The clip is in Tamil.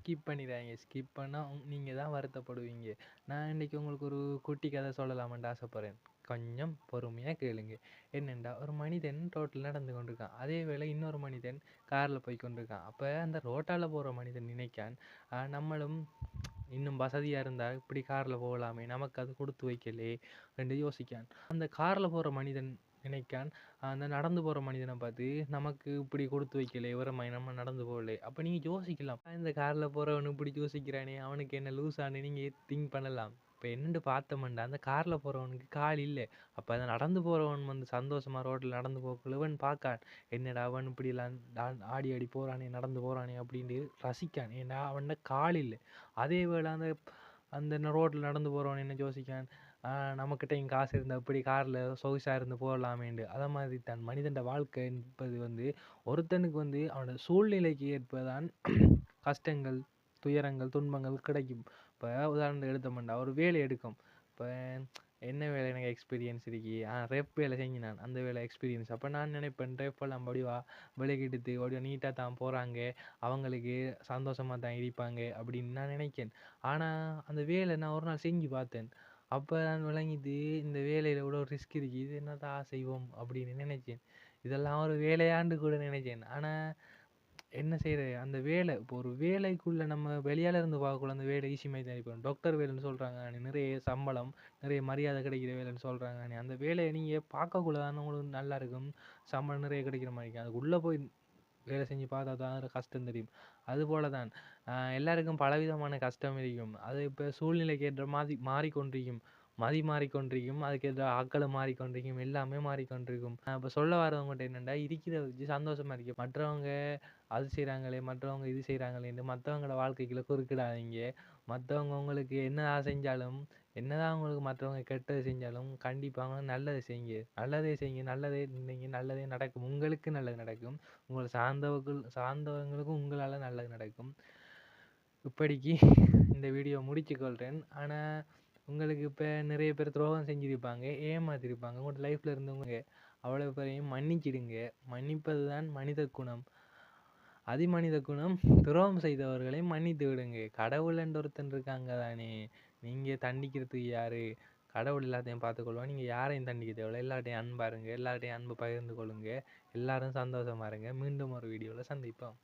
ஸ்கிப் பண்ணிடாதீங்க. ஸ்கிப் பண்ணா நீங்க தான் வருத்தப்படுவீங்க. நான் இன்னைக்கு உங்களுக்கு ஒரு குட்டி கதை சொல்லலாம்னு ஆசைப்படுறேன். கொஞ்சம் பொறுமையா கேளுங்க. என்னென்டா ஒரு மனிதன் ரோட்ல நடந்து கொண்டிருக்கான். அதே வேளை இன்னொரு மனிதன் கார்ல போய் கொண்டிருக்கான். அப்ப அந்த ரோட்டால போற மனிதன் நினைக்கான், நம்மளும் இன்னும் வசதியா இருந்தா இப்படி கார்ல போகலாமே, நமக்கு அது கொடுத்து வைக்கலே என்று யோசிக்கான். அந்த கார்ல போற மனிதன் நினைக்கான், அந்த நடந்து போற மனிதனை பார்த்து நமக்கு இப்படி கொடுத்து வைக்கலே, நம்ம நடந்து போகலே. அப்ப நீங்க யோசிக்கலாம், இந்த கார்ல போறவனு இப்படி யோசிக்கிறானே, அவனுக்கு என்ன லூசானு நீங்க திங்க் பண்ணலாம். இப்ப என்னண்டு பார்த்தோம்டா, அந்த கார்ல போறவனுக்கு கால் இல்லை. அப்ப அந்த நடந்து போறவன் வந்து சந்தோஷமா ரோட்ல நடந்து போக்குள்ள இவன் பார்க்கான், என்னடா அவன் இப்படி எல்லாம் ஆடி ஆடி போறானே, நடந்து போறானே அப்படின்னு ரசிக்கான். ஏன்னா அவன் கால் இல்லை. அதே வேளை அந்த அந்த ரோட்ல நடந்து போறவன் என்ன யோசிக்கான், நம்மக்கிட்டையும் காசு இருந்தால் இப்படி காரில் சொகுசாக இருந்து போகலாமேண்டு. அதை மாதிரி தான் மனிதன் வாழ்க்கை என்பது வந்து ஒருத்தனுக்கு வந்து அவனோட சூழ்நிலைக்கு ஏற்பதான் கஷ்டங்கள், துயரங்கள், துன்பங்கள் கிடைக்கும். இப்போ உதாரணத்துக்கு எடுத்தோம்னா ஒரு வேலை எடுக்கும். இப்போ என்ன வேலை எனக்கு எக்ஸ்பீரியன்ஸ் இருக்கு, ரெப் வேலை செஞ்சினான், அந்த வேலை எக்ஸ்பீரியன்ஸ். அப்போ நான் நினைப்பேன், ரெப்பெல்லாம் படிவா விலைக்கு எடுத்து அப்படியே நீட்டாக தான் போகிறாங்க, அவங்களுக்கு சந்தோஷமாக தான் இருப்பாங்க அப்படின்னு நான் நினைக்கிறேன். ஆனால் அந்த வேலை நான் ஒரு நாள் செஞ்சு பார்த்தேன். அப்போ நான் விளங்கிட்டு இந்த வேலையில் இவ்வளோ ரிஸ்க் இருக்குது, இது என்னதான் செய்வோம் அப்படின்னு நினைச்சேன். இதெல்லாம் ஒரு வேலையாண்டு கூட நினைச்சேன். ஆனால் என்ன செய்யறது, அந்த வேலை இப்போ ஒரு வேலைக்குள்ள நம்ம வெளியால இருந்து பார்க்கக்குள்ள அந்த வேலை ஈஸி மாதிரி தான் இருக்கும். டாக்டர் வேலைன்னு சொல்றாங்க, நிறைய சம்பளம், நிறைய மரியாதை கிடைக்கிற வேலைன்னு சொல்றாங்க. அந்த வேலையை நீங்க பார்க்கக்குள்ள தானே உங்களுக்கு நல்லா இருக்கும், சம்பளம் நிறைய கிடைக்கிற மாதிரி இருக்கும். அதுக்குள்ள போய் வேலை செஞ்சு பார்த்தா தான் அதில் கஷ்டம் தெரியும். அதுபோல தான் எல்லாருக்கும் பலவிதமான கஷ்டம் இருக்கும். அது இப்போ சூழ்நிலைக்கு ஏற்ற மாதிரி மாறிக்கொண்டிருக்கும். மாறிக்கொண்டிருக்கும், அதுக்கேற்ற ஆட்களும் மாறிக்கொண்டிருக்கும், எல்லாமே மாறிக்கொண்டிருக்கும். இப்போ சொல்ல வரவங்ககிட்ட என்னென்னா, இருக்கிறத வச்சு சந்தோஷமா இருக்கு. மற்றவங்க அது செய்கிறாங்களே, மற்றவங்க இது செய்கிறாங்களேன்னு மற்றவங்களோட வாழ்க்கைக்குள்ள குறுக்கிடாதீங்க. மற்றவங்க உங்களுக்கு என்னதான் செஞ்சாலும், என்னதான் உங்களுக்கு மற்றவங்க கெட்டது செஞ்சாலும் கண்டிப்பாக நல்லதை செய்யுங்க. நல்லதே செய்யுங்க, நல்லதே நினைங்க, நல்லதே நடக்கும். உங்களுக்கு நல்லது நடக்கும், உங்களை சார்ந்தவங்களுக்கும் உங்களால் நல்லது நடக்கும். இப்படிக்கு இந்த வீடியோ முடிச்சுக்கொள்கிறேன். ஆனால் உங்களுக்கு இப்போ நிறைய பேர் துரோகம் செஞ்சுருப்பாங்க, ஏமாத்திருப்பாங்க. உங்களோட லைஃப்பில் இருந்தவங்க அவ்வளோ பேரையும் மன்னிச்சிடுங்க. மன்னிப்பது தான் மனித குணம். அதிமனித குணம். துரோகம் செய்தவர்களை மன்னித்து விடுங்க. கடவுள் என்ற ஒருத்தன் இருக்காங்க தானே, நீங்கள் தண்டிக்கிறதுக்கு யாரு? கடவுள் எல்லாத்தையும் பார்த்துக்கொள்வோம். நீங்கள் யாரையும் தண்டிக்க தேவையில்லை. எல்லார்ட்டையும் அன்பாருங்க, எல்லார்ட்டையும் அன்பு பகிர்ந்து கொள்ளுங்க, எல்லாரும் சந்தோஷமா இருங்க. மீண்டும் ஒரு வீடியோவில் சந்திப்போம்.